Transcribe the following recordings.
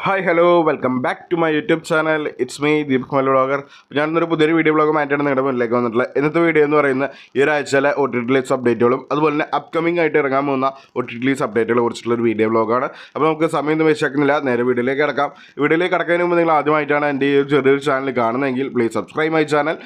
Hi hello welcome back to my YouTube channel. It's me Deepak Mallu vlogger. ഞാനൊരു പുതിയൊരു video വ്ളോഗുമായിട്ടാണ് നിങ്ങളുടെ മുന്നിലേക്ക് വന്നിട്ടുള്ളത്. ഇന്നത്തെ വീഡിയോ എന്ന് പറയുന്നത് ഈ ഒരാഴ്ചയിലെ OTT റിലീസ് അപ്ഡേറ്റുകളും അതുപോലെ തന്നെ അപ്കമിംഗ് ആയിട്ട് ഇറങ്ങാൻ പോകുന്ന OTT റിലീസ് അപ്ഡേറ്റുകളെ കുറിച്ചുള്ള ഒരു വീഡിയോ വ്ളോഗാണ്. അപ്പോൾ നമുക്ക് സമയം വെച്ചേക്കുന്നില്ല, നേരെ വീഡിയോയിലേക്ക് കിടക്കാം. വീഡിയോയിലേക്ക് കിടക്കുന്നതിന് മുമ്പ് നിങ്ങൾ ആദ്യമായിട്ടാണ് എൻ്റെ ഈ ചെറിയൊരു ചാനൽ കാണുന്നതെങ്കിൽ പ്ലീസ് സബ്സ്ക്രൈബ് മൈ ചാനൽ.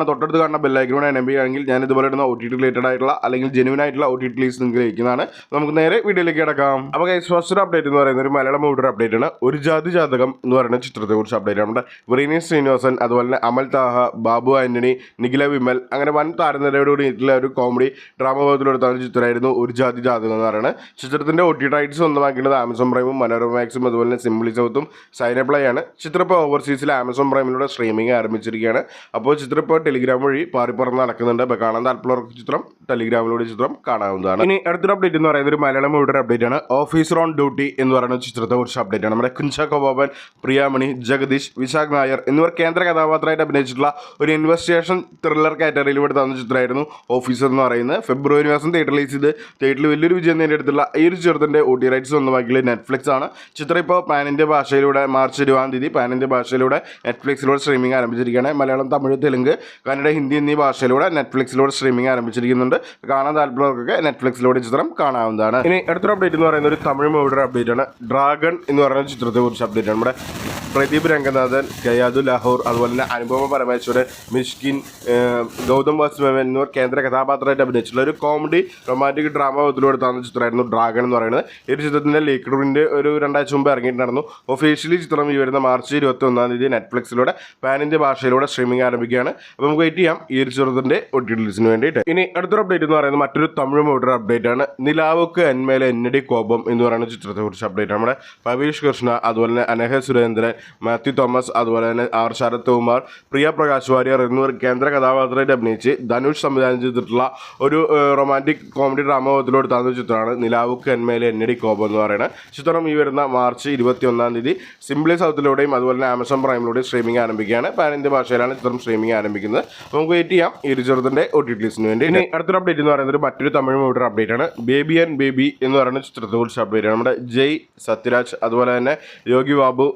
തൊട്ടടുത്ത് കാണുന്ന ബെല്ലൈക്കനോട് എനേബിൾ ചെയ്യുകയാണെങ്കിൽ ഞാൻ ഇതുപോലെ ഇടുന്ന OTT റിലേറ്റഡ് ആയിട്ടുള്ള അല്ലെങ്കിൽ ജെന്യൂൻ ആയിട്ടുള്ള OTT റിലീസ് നിങ്ങൾക്ക് ലഭിക്കുന്നതാണ്. നമുക്ക് നേരെ വീഡിയോയിലേക്ക് കിടക്കാം. അപ്പോൾ ഫസ്റ്റ് അപ്ഡേറ്റ് എന്ന് പറയുന്നത് ഒരു മലയാളം മൂവി അപ്ഡേറ്റ് ആണ്. ഒരു ജാതി ജാതകം എന്ന് പറയുന്ന ചിത്രത്തെ കുറിച്ച് അപ്ഡേറ്റ്. നമ്മുടെ വിനീത് ശ്രീനിവാസൻ, അതുപോലെ തന്നെ അമൽ താഹ, ബാബു ആന്റണി, നിഖില വിമൽ, അങ്ങനെ വൻ താരനിരയോട് കൂടിയിട്ടുള്ള ഒരു കോമഡി ഡ്രാമ ഭാഗത്തിലെടുത്ത ചിത്രമായിരുന്നു ഒരു ജാതി ജാതകം എന്ന് പറയുന്നത്. ചിത്രത്തിന്റെ OTT റൈറ്റ്സ് സ്വന്തമാക്കിയത് ആമസോൺ പ്രൈമും മനോരമ മാക്സും അതുപോലെ തന്നെ സിംപ്ലി സൗത്തും സൈനപ്ലൈ ആണ്. ചിത്രം ഇപ്പോൾ ഓവർസീസിൽ ആമസോൺ പ്രൈമിലൂടെ സ്ട്രീമിംഗ് ആരംഭിച്ചിരിക്കുകയാണ്. അപ്പോൾ ചിത്രം ഇപ്പോൾ ടെലിഗ്രാം വഴി പാറിപ്പറന്ന് നടക്കുന്നുണ്ട്. അപ്പോൾ കാണാൻ താല്പര്യമുള്ളവർക്ക് ചിത്രം ടെലിഗ്രാമിലൂടെ ചിത്രം കാണാവുന്നതാണ്. ഇനി അടുത്തൊരു അപ്ഡേറ്റ് എന്ന് പറയുന്നത് ഒരു മലയാളം മൂവിയുടെ അപ്ഡേറ്റ് ആണ്. ഓഫീസർ ഓൺ ഡ്യൂട്ടി എന്ന് പറയുന്ന ചിത്രത്തെ കുറിച്ച് അപ്ഡേറ്റ് ആണ്. നമ്മുടെ കുഞ്ചാക്കോ ബോബൻ, പ്രിയാമണി, ജഗദീഷ്, വിശാഖ് നായർ എന്നിവർ കേന്ദ്ര കഥാപാത്രമായിട്ട് അഭിനയിച്ചിട്ടുള്ള ഒരു ഇൻവെസ്റ്റിഗേഷൻ ത്രില്ലർ കാറ്റഗറിയിലൂടെ തന്ന ചിത്രമായിരുന്നു ഓഫീസർ എന്ന് പറയുന്നത്. ഫെബ്രുവരി മാസം തിയേറ്റർ റിലീസ് ചെയ്ത് തിയേറ്ററിൽ വലിയൊരു വിജയം നേടിയെടുത്തുള്ള ഈ ഒരു ചിത്രത്തിന്റെ OTT റൈറ്റ്സ് സ്വന്തമാക്കിയത് നെറ്റ്ഫ്ലിക്സ് ആണ്. ചിത്രം ഇപ്പോൾ പാൻ ഇന്ത്യ ഭാഷയിലൂടെ മാർച്ച് 20 പാൻ ഇന്ത്യ ഭാഷയിലൂടെ നെറ്റ്ഫ്ലിക്സിലൂടെ സ്ട്രീമിംഗ് ആരംഭിച്ചിരിക്കുകയാണ്. മലയാളം, തമിഴ്, തെലുങ്ക്, കന്നഡ, ഹിന്ദി എന്നീ ഭാഷയിലൂടെ നെറ്റ്ഫ്ലിക്സിലൂടെ സ്ട്രീമിംഗ് ആരംഭിച്ചിരിക്കുന്നുണ്ട്. കാണാൻ താല്പര്യമുള്ളവർക്കൊക്കെ നെറ്റ്ഫ്ലിക്സിലൂടെ ചിത്രം കാണാവുന്നതാണ്. ഇനി അടുത്തൊരു അപ്ഡേറ്റ് എന്ന് പറയുന്നത് ഒരു തമിഴ് മൂവിയുടെ അപ്ഡേറ്റ് ആണ്. ഡ്രാഗൺ എന്ന് പറയുന്ന ചിത്രത്തെ കുറിച്ച് അപ്ഡേറ്റ് ആണ്. നമ്മുടെ പ്രദീപ് രംഗനാഥൻ, കയാദു ലാഹോർ, അതുപോലെ തന്നെ അനുപമ പരമേശ്വരൻ, മിഷ്കിൻ, ഗൗതം വാസുദേവൻ എന്നിവർ കേന്ദ്ര കഥാപാത്രമായിട്ട് അഭിനയിച്ചിട്ടുള്ള ഒരു കോമഡി റൊമാൻറ്റിക് ഡ്രാമ ബോധത്തിലെടുത്താകുന്ന ചിത്രമായിരുന്നു ഡ്രാഗൺ എന്ന് പറയുന്നത്. ഈ ഒരു ചിത്രത്തിന്റെ ലീക്ക്ഡ്രിൻ്റെ ഒരു 2 ആഴ്ച മുമ്പ് ഇറങ്ങിയിട്ടുണ്ടായിരുന്നു. ഒഫീഷ്യലി ചിത്രം ഈ വരുന്ന മാർച്ച് 21 നെറ്റ്ഫ്ലിക്സിലൂടെ പാൻ ഇന്ത്യ ഭാഷയിലൂടെ സ്ട്രീമിംഗ് ആരംഭിക്കുകയാണ്. അപ്പോൾ നമുക്ക് വെയിറ്റ് ചെയ്യാം ഈ ഒരു ചിത്രത്തിന്റെ OTT റിലീസിന് വേണ്ടിയിട്ട്. ഇനി അടുത്തൊരു അപ്ഡേറ്റ് എന്ന് പറയുന്നത് മറ്റൊരു തമിഴ് മൂവിയുടെ അപ്ഡേറ്റ് ആണ്. നിലാവുക്ക് എന്മേലെ എന്നടി കോപം എന്ന് പറയുന്ന ചിത്രത്തെ കുറിച്ച് അപ്ഡേറ്റ് ആണ്. നമ്മുടെ പവീഷ് കൃഷ്ണ, അതുപോലെ തന്നെ അനഘ സുരേന്ദ്രൻ, മാത്യു തോമസ്, അതുപോലെ തന്നെ R ശരത് കുമാർ, പ്രിയ പ്രകാശ് വാര്യർ എന്നിവർ കേന്ദ്ര കഥാപാത്രമായിട്ട് അഭിനയിച്ച് ധനുഷ് സംവിധാനം ചെയ്തിട്ടുള്ള ഒരു റൊമാൻറ്റിക് കോമഡി ഡ്രാമ ബോധത്തിലെടുത്താകുന്ന ചിത്രമാണ് നിലാവുക്ക് എന്മേലെ എന്നടി കോപം എന്ന് പറയുന്നത്. ചിത്രം ഈ വരുന്ന മാർച്ച് 21 സിംപ്ലി സൗത്തിലൂടെയും അതുപോലെ തന്നെ ആമസോൺ പ്രൈമിലൂടെയും സ്ട്രീമിംഗ് ആരംഭിക്കുകയാണ്. പാൻ ഇന്ത്യ ഭാഷയിലാണ് ചിത്രം സ്ട്രീമിംഗ് ആരംഭിക്കുന്നത്. നമുക്ക് വെയിറ്റ് ചെയ്യാം ഈ ഒരു ചിത്രത്തിന്റെ OTT റിലീസിന് വേണ്ടി. ഇനി അടുത്തൊരു അപ്ഡേറ്റ് എന്ന് പറയുന്നത് മറ്റൊരു തമിഴ് മൂവിയുടെ അപ്ഡേറ്റ് ആണ്. ബേബി ആൻഡ് ബേബി എന്ന് പറയുന്ന ചിത്രത്തെ കുറിച്ച് അപ്ഡേറ്റ് ആണ്. നമ്മുടെ ജയ്, സത്യരാജ്, അതുപോലെ തന്നെ യോഗി ബാബു,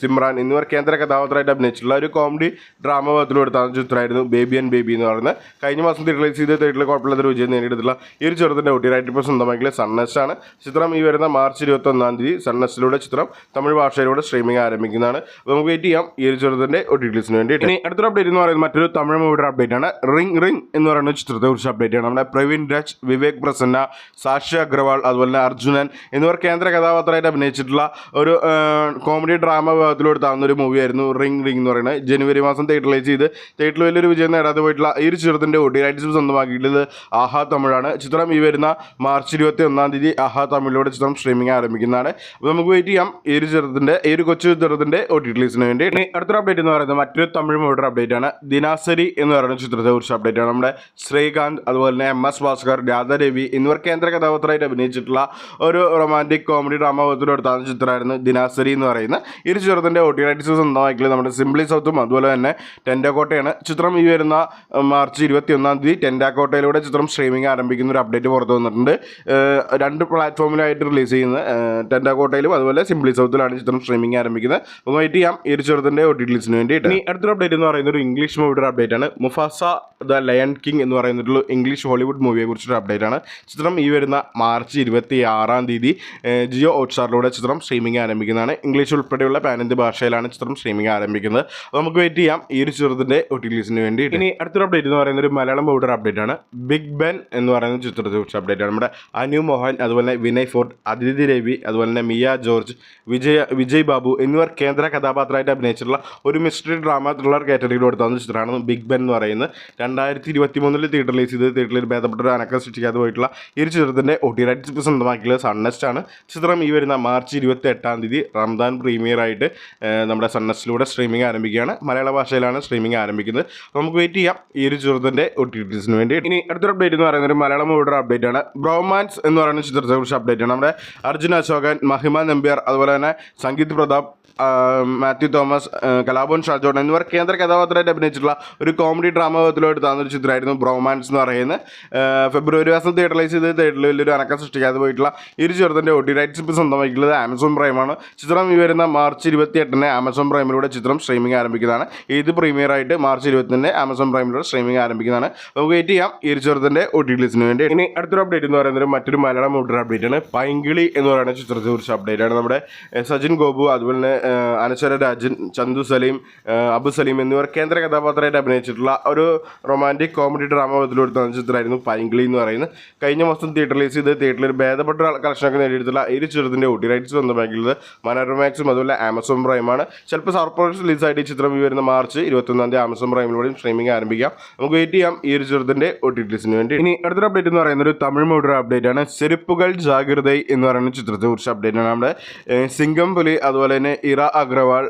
സിമ്രാൻ എന്നിവർ കേന്ദ്ര കഥാപാത്രമായിട്ട് അഭിനയിച്ചിട്ടുള്ള ഒരു കോമഡി ഡ്രാമ ഭാഗത്തിലെടുത്താകുന്ന ചിത്രമായിരുന്നു ബേബി ആൻഡ് ബേബി എന്ന് പറയുന്നത്. കഴിഞ്ഞ മാസം റിലീസ് ചെയ്ത് തിയേറ്ററിൽ കുഴപ്പമില്ലാത്തൊരു വിജയം നേടിയെടുത്തുള്ള ഈ ഒരു ചിത്രത്തിന്റെ OTT റൈറ്റ് ഇപ്പോൾ സ്വന്തമാക്കിയ സൺനെസ്റ്റ് ആണ്. ചിത്രം ഈ വരുന്ന മാർച്ച് 21 സൺനെസ്റ്റിലൂടെ ചിത്രം തമിഴ് ഭാഷയിലൂടെ സ്ട്രീമിംഗ് ആരംഭിക്കുന്നതാണ്. അപ്പോൾ നമുക്ക് വെയിറ്റ് ചെയ്യാം ഈ ഒരു ചിത്രത്തിന്റെ OTT റിലീസിന് വേണ്ടി. ഇനി അടുത്തൊരു അപ്ഡേറ്റ് എന്ന് പറയുന്നത് മറ്റൊരു തമിഴ് മൂവിയുടെ അപ്ഡേറ്റ് ആണ്. റിംഗ് എന്ന് പറയുന്ന ചിത്രത്തെ കുറിച്ച് അപ്ഡേറ്റ് ആണ്. നമ്മുടെ പ്രവീൺ രാജ്, വിവേക് പ്രസന്ന, സാക്ഷി അഗ്രവാൾ, അതുപോലെ തന്നെ അർജുനൻ എന്നിവർ കേന്ദ്ര കഥാപാത്രമായിട്ട് അഭിനയിച്ചിട്ടുള്ള ഒരു കോമഡി ഡ്രാമ വിഭാഗത്തിലെടുത്താകുന്ന ഒരു മൂവിയായിരുന്നു റിംഗ് എന്ന് പറയുന്നത്. ജനുവരി മാസം തിയേറ്റർ റിലീസ് ചെയ്ത് തിയേറ്ററിൽ വലിയൊരു വിജയം നേടാതെ പോയിട്ടുള്ള ഈ ഒരു ചിത്രത്തിന്റെ OTT റൈറ്റ്സ് സ്വന്തമാക്കിയിട്ടുള്ളത് ആഹാ തമിഴാണ്. ചിത്രം ഈ വരുന്ന മാർച്ച് 21 ആഹാ തമിഴിലൂടെ ചിത്രം സ്ട്രീമിംഗ് ആരംഭിക്കുന്നതാണ്. അപ്പോൾ നമുക്ക് വെയിറ്റ് ചെയ്യാം ഈ ഒരു കൊച്ചു ചിത്രത്തിന്റെ OTT റിലീസിന് വേണ്ടി. ഇനി അടുത്തൊരു അപ്ഡേറ്റ് എന്ന് പറയുന്നത് മറ്റൊരു തമിഴ് മൂവിയുടെ അപ്ഡേറ്റ് ആണ്. ദിനാസരി എന്ന് പറയുന്ന ചിത്രത്തെ കുറിച്ച് അപ്ഡേറ്റ് ആണ്. നമ്മുടെ ശ്രീകാന്ത്, അതുപോലെ തന്നെ MS ഭാസ്കർ, രാധാരവി എന്നിവർ കേന്ദ്ര കഥാപാത്രമായിട്ട് അഭിനയിച്ചിട്ടുള്ള ഒരു റൊമാൻറ്റിക് കോമഡി ഡ്രാമ ബോധത്തിലെടുത്താകുന്ന ചിത്രമായിരുന്നു ദിനാസരി എന്ന് പറയുന്നത്. ഈ ഒരു ചിത്രത്തിന്റെ OTT റൈറ്റ്സ് സ്വന്തമാക്കിയത് നമ്മുടെ സിംപ്ലി സൗത്തും അതുപോലെ തന്നെ ടെൻഡാക്കോട്ടയാണ്. ചിത്രം ഈ വരുന്ന മാർച്ച് 21 ടെൻഡാക്കോട്ടയിലൂടെ ചിത്രം സ്ട്രീമിംഗ് ആരംഭിക്കുന്ന ഒരു അപ്ഡേറ്റ് പുറത്തു വന്നിട്ടുണ്ട്. 2 പ്ലാറ്റ്ഫോമിലായിട്ട് റിലീസ് ചെയ്യുന്നത് ടെൻഡാക്കോട്ടയിലും അതുപോലെ സിംപ്ലി സൗത്തിലാണ് ചിത്രം സ്ട്രീമിംഗ് ആരംഭിക്കുന്നത്. അപ്പോൾ വെയിറ്റ് ചെയ്യാം ഈ ഒരു ചിത്രത്തിന്റെ OTT റിലീസിന് വേണ്ടിയിട്ട്. ഇനി അടുത്തൊരു അപ്ഡേറ്റ് എന്ന് പറയുന്നത് ഒരു ഇംഗ്ലീഷ് മൂവിയുടെ അപ്ഡേറ്റ് ആണ്. മുഫാസ ദ ലയൺ കിങ് എന്ന് പറയുന്നൊരു ഇംഗ്ലീഷ് ഹോളിവുഡ് മൂവിയെ കുറിച്ചൊരു അപ്ഡേറ്റ് ആണ്. ചിത്രം ഈ വരുന്ന മാർച്ച് 26 ജിയോ ഹോട്ട്സ്റ്റാറിലൂടെ ചിത്രം സ്ട്രീമിംഗ് ആരംഭിക്കുന്നതാണ്. ഇംഗ്ലീഷ് ഉൾപ്പെടെയുള്ള പാൻ ഇന്ത്യ ഭാഷയിലാണ് ചിത്രം സ്ട്രീമിംഗ് ആരംഭിക്കുന്നത്. അപ്പോൾ നമുക്ക് വെയിറ്റ് ചെയ്യാം ഈ ഒരു ചിത്രത്തിന്റെ OTT റിലീസിന് വേണ്ടി. ഇനി അടുത്തൊരു അപ്ഡേറ്റ് എന്ന് പറയുന്നത് ഒരു മലയാളം മൂവിയുടെ അപ്ഡേറ്റ് ആണ്. ബിഗ് ബെൻ എന്ന് പറയുന്ന ചിത്രത്തെ കുറിച്ച് അപ്ഡേറ്റ് ആണ്. നമ്മുടെ അനു മോഹൻ, അതുപോലെ തന്നെ വിനയ് ഫോർട്ട്, അതിഥി രവി, അതുപോലെ തന്നെ മിയ ജോർജ്, വിജയ് ബാബു എന്നിവർ കേന്ദ്ര കഥാപാത്രമായിട്ട് അഭിനയിച്ചിട്ടുള്ള ഒരു മിസ്റ്ററി ഡ്രാമ ത്രില്ലർ കാറ്റഗറിയിൽ കൊടുത്താകുന്ന ചിത്രമാണ് ബിഗ് ബെൻ എന്ന് പറയുന്നത്. 2023 തിയേറ്റർ റിലീസ് ചെയ്ത് തിയേറ്ററിൽ ഭേദപ്പെട്ട ഒരു അനക്കം സൃഷ്ടിക്കാതെ പോയിട്ടുള്ള ഈ ഒരു ചിത്രത്തിന്റെ OTT റൈറ്റ്സ് സ്വന്തമാക്കിയത് സൺനെസ്റ്റ് ആണ്. ചിത്രം ഈ വരുന്ന മാർച്ച് 28 റംദാൻ പ്രീമിയർ ആയിട്ട് നമ്മുടെ സൺനെസ്റ്റിലൂടെ സ്ട്രീമിംഗ് ആരംഭിക്കുകയാണ്. മലയാള ഭാഷയിലാണ് സ്ട്രീമിംഗ് ആരംഭിക്കുന്നത്. നമുക്ക് വെയിറ്റ് ചെയ്യാം ഈ ഒരു ചിത്രത്തിന്റെ OTT റിലീസിന് വേണ്ടി. ഇനി അടുത്തൊരു അപ്ഡേറ്റ് എന്ന് പറയുന്നത് ഒരു മലയാളം മൂവിയുടെ അപ്ഡേറ്റ് ആണ്. ബ്രോമാൻസ് എന്ന് പറയുന്ന ചിത്രത്തെ കുറിച്ച് അപ്ഡേറ്റ് ആണ്. നമ്മുടെ അർജുൻ അശോകൻ, മഹിമ നമ്പ്യാർ, അതുപോലെ തന്നെ സംഗീത് പ്രതാപ്, മാത്യു തോമസ്, കലാഭവൻ ഷാജോൺ എന്നിവർ കേന്ദ്ര കഥാപാത്രമായിട്ട് അഭിനയിച്ചിട്ടുള്ള ഒരു കോമഡി ഡ്രാമ ബോധത്തിലെടുത്താകുന്ന ഒരു ചിത്രമായിരുന്നു ബ്രോമാൻസ് എന്ന് പറയുന്നത്. ഫെബ്രുവരി മാസം തിയേറ്റർ റിലീസ് ചെയ്ത് തിയേറ്ററിൽ വലിയൊരു അനക്കം സൃഷ്ടിക്കാതെ പോയിട്ടുള്ള ഈ ഒരു ചിത്രത്തിന്റെ OTT റൈറ്റ്സ് ഇപ്പോൾ സ്വന്തമാക്കിയിട്ടുള്ളത് ആമസോൺ പ്രൈമാണ്. ചിത്രം ഈ വരുന്ന മാർച്ച് 28 ആമസോൺ പ്രൈമിലൂടെ ചിത്രം സ്ട്രീമിംഗ് ആരംഭിക്കുന്നതാണ്. ഇത് പ്രീമിയറായിട്ട് മാർച്ച് 20 ആമസോൺ പ്രൈമിലൂടെ സ്ട്രീമിംഗ് ആരംഭിക്കുന്നതാണ്. നമുക്ക് വെയിറ്റ് ചെയ്യാം ഈ ഒരു ചിത്രത്തിൻ്റെ OTT റിലീസിന് വേണ്ടി. ഇനി അടുത്തൊരു അപ്ഡേറ്റ് എന്ന് പറയുന്നത് മറ്റൊരു മലയാളം മൂവി അപ്ഡേറ്റ് ആണ്. പൈങ്കിളി എന്ന് പറയുന്ന ചിത്രത്തെ കുറിച്ച് അപ്ഡേറ്റ് ആണ്. നമ്മുടെ സജിൻ ഗോപു, അതുപോലെ തന്നെ അനശ്വര രാജൻ, ചന്തു സലീം, അബു സലീം എന്നിവർ കേന്ദ്ര കഥാപാത്രമായിട്ട് അഭിനയിച്ചിട്ടുള്ള ഒരു റൊമാൻറ്റിക് കോമഡി ഡ്രാമ ബദലെടുത്ത ചിത്രമായിരുന്നു പൈങ്കിളി എന്ന് പറയുന്നത്. കഴിഞ്ഞ മാസം തിയേറ്റർ റിലീസ് ചെയ്ത് തിയേറ്ററിൽ ഭേദപ്പെട്ട കളക്ഷനൊക്കെ നേടിയെടുത്തുള്ള ഈ ചിത്രത്തിൻ്റെ OTT റൈറ്റ്സ് സ്വന്തമാക്കിയത് മനോരമാക്സും അതുപോലെ ആമസോൺ പ്രൈമാണ്. ചിലപ്പോൾ സർപ്രൈസ് റിലീസായിട്ട് ഈ ചിത്രം ഈ വരുന്ന മാർച്ച് 21 ആമസോൺ പ്രൈമിലൂടെയും സ്ട്രീമിംഗ് ആരംഭിക്കാം. നമുക്ക് വെയിറ്റ് ചെയ്യാം ഈ ഒരു ചിത്രത്തിൻ്റെ OTT റിലീസിന് വേണ്ടി. ഇനി അടുത്തൊരു അപ്ഡേറ്റ് എന്ന് പറയുന്നത് ഒരു തമിഴ് മൂവി അപ്ഡേറ്റ് ആണ്. ചെരുപ്പുകൾ ജാഗ്രതൈ എന്ന് പറയുന്ന ചിത്രത്തെ കുറിച്ച് അപ്ഡേറ്റ് ആണ്. നമ്മുടെ സിംഗം പുലി, അതുപോലെ തന്നെ ഇറ അഗ്രവാൾ,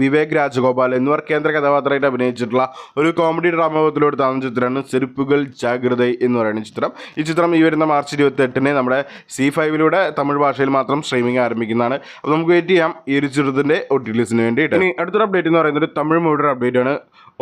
വിവേക് രാജഗോപാൽ എന്നിവർ കേന്ദ്ര കഥാപാത്രമായിട്ട് അഭിനയിച്ചിട്ടുള്ള ഒരു കോമഡി ഡ്രാമ ബദലെടുത്ത ചിത്രമാണ് ചെരുപ്പുകൾ ജാഗ്രതൈ എന്ന് പറയുന്ന ചിത്രം. ഈ ചിത്രം ഈ വരുന്ന മാർച്ച് 28 നമ്മുടെ C5 തമിഴ് ഭാഷയിൽ മാത്രം സ്ട്രീമിംഗ് ആരംഭിക്കുന്നതാണ്. അപ്പോൾ നമുക്ക് വെയിറ്റ് ചെയ്യാം ഈ ഒരു ചിത്രത്തിൻ്റെ OTT റിലീസിന് വേണ്ടിയിട്ട്. ഇനി അടുത്തൊരു അപ്ഡേറ്റ് എന്ന് പറയുന്നത് തമിഴ് മൂവി അപ്ഡേറ്റ് ആണ്.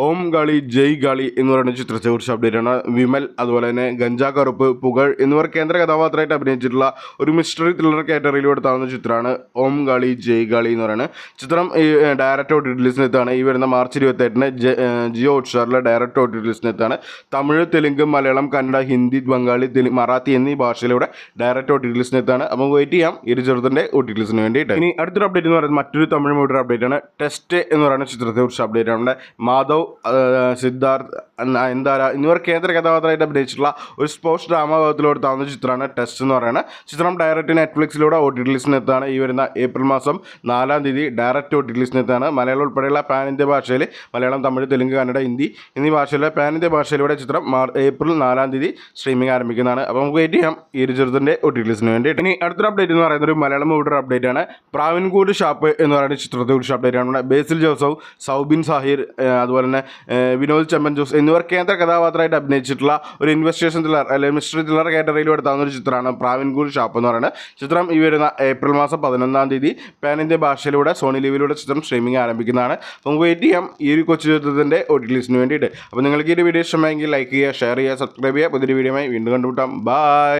ഓം ഗാളി ജയ് ഗാളി എന്ന് പറയുന്ന ചിത്രത്തെ കുറിച്ച് അപ്ഡേറ്റ് ആണ്. വിമൽ, അതുപോലെ തന്നെ ഗഞ്ചാ കറുപ്പ്, പുകൾ എന്നിവർ കേന്ദ്ര കഥാപാത്രമായിട്ട് അഭിനയിച്ചിട്ടുള്ള ഒരു മിസ്റ്ററി ത്രില്ലർ കാറ്റഗറിയിലൂടെ താവുന്ന ചിത്രമാണ് ഓം ഗാളി ജയ് ഗാളി എന്ന് പറയുന്നത് ചിത്രം. ഈ ഡയറക്റ്റ് OTT റിലീസിനെത്താണ് ഈ വരുന്ന മാർച്ച് 28 ജിയോ ഹോട്ട്സ്റ്റാറിലെ ഡയറക്റ്റ് OTT റിലീസിനെത്താണ്. തമിഴ്, തെലുങ്ക്, മലയാളം, കന്നഡ, ഹിന്ദി, ബംഗാളി, മറാത്തി എന്നീ ഭാഷയിലൂടെ ഡയറക്റ്റ് OTT റിലീസിനെത്താണ്. അപ്പോൾ വെയിറ്റ് ചെയ്യാം ഈ ഒരു ചിത്രത്തിൻ്റെ OTT റിലീസിന് വേണ്ടിയിട്ട്. ഇനി അടുത്തൊരു അപ്ഡേറ്റ് എന്ന് പറയുന്നത് മറ്റൊരു തമിഴ് മൂവി അപ്ഡേറ്റ് ആണ്. ടെസ്റ്റ് എന്ന് പറയുന്ന ചിത്രത്തെ കുറിച്ച് അപ്ഡേറ്റ് ആണ്. മാധവ്, സിദ്ധാർത്ഥ്, നയൻതാര എന്നിവർ കേന്ദ്ര കഥാപാത്രമായിട്ട് അഭിനയിച്ചിട്ടുള്ള ഒരു സ്പോർട്സ് ഡ്രാമ ഭാഗത്തിലൂടെ താവുന്ന ചിത്രമാണ് ടെസ്റ്റ് എന്ന് പറയുന്നത്. ചിത്രം ഡയറക്റ്റ് നെറ്റ്ഫ്ലിക്സിലൂടെ OTT റിലീസിനെത്താണ് ഈ വരുന്ന ഏപ്രിൽ മാസം 4 ഡയറക്റ്റ് OTT റിലീസിനെത്താണ്. മലയാളം ഉൾപ്പെടെയുള്ള പാൻ ഇന്ത്യ ഭാഷയിൽ മലയാളം, തമിഴ്, തെലുങ്ക്, കന്നഡ, ഹിന്ദി എന്നീ ഭാഷയിലെ പാൻ ഇന്ത്യ ഭാഷയിലൂടെ ചിത്രം ഏപ്രിൽ 4 സ്ട്രീമിംഗ് ആരംഭിക്കുന്നതാണ്. അപ്പോൾ നമുക്ക് വെയിറ്റ് ചെയ്യാം ഈ ഒരു ചിത്രത്തിൻ്റെ OTT റിലീസിന് വേണ്ടിയിട്ട്. ഇനി അടുത്തൊരു അപ്ഡേറ്റ് എന്ന് പറയുന്നത് ഒരു മലയാളം മൂവി അപ്ഡേറ്റ് ആണ്. പ്രാവിൻകൂട് ഷാപ്പ് എന്ന് പറയുന്ന ചിത്രത്തെ കുറിച്ച് അപ്ഡേറ്റ് ആണ്. ബേസിൽ ജോസഫ്, സൗബിൻ സാഹിർ, അതുപോലെ തന്നെ വിനോദ് ചെമ്മൻ ജോസ് എന്നിവർ കേന്ദ്ര കഥാപാത്രമായിട്ട് അഭിനയിച്ചിട്ടുള്ള ഒരു ഇൻവെസ്റ്റിഗേഷൻ ത്രില്ലർ അല്ലെങ്കിൽ മിസ്റ്ററി ത്രില്ലർ കാറ്റഗറിയിലൂടെ താവുന്ന ഒരു ചിത്രമാണ് പ്രാവിൻകൂട് ഷാപ്പ് എന്ന് പറയുന്നത്. ചിത്രം ഈ വരുന്ന ഏപ്രിൽ മാസം 11 പാൻ ഇന്ത്യ ഭാഷയിലൂടെ സോണി ലിവിലൂടെ ചിത്രം സ്ട്രീമിംഗ് ആരംഭിക്കുന്നതാണ്. നമുക്ക് വെയിറ്റ് ചെയ്യാം ഈ ഒരു കൊച്ചു ചിത്രത്തിൻ്റെ OTT റിലീസിന് വേണ്ടിയിട്ട്. അപ്പോൾ നിങ്ങൾക്ക് ഈ വീഡിയോ ഇഷ്ടമായെങ്കിൽ ലൈക്ക് ചെയ്യുക, ഷെയർ ചെയ്യുക, സബ്സ്ക്രൈബ് ചെയ്യുക. പുതിയൊരു വീഡിയോയുമായി വീണ്ടും കണ്ടുമുട്ടാം. ബൈ.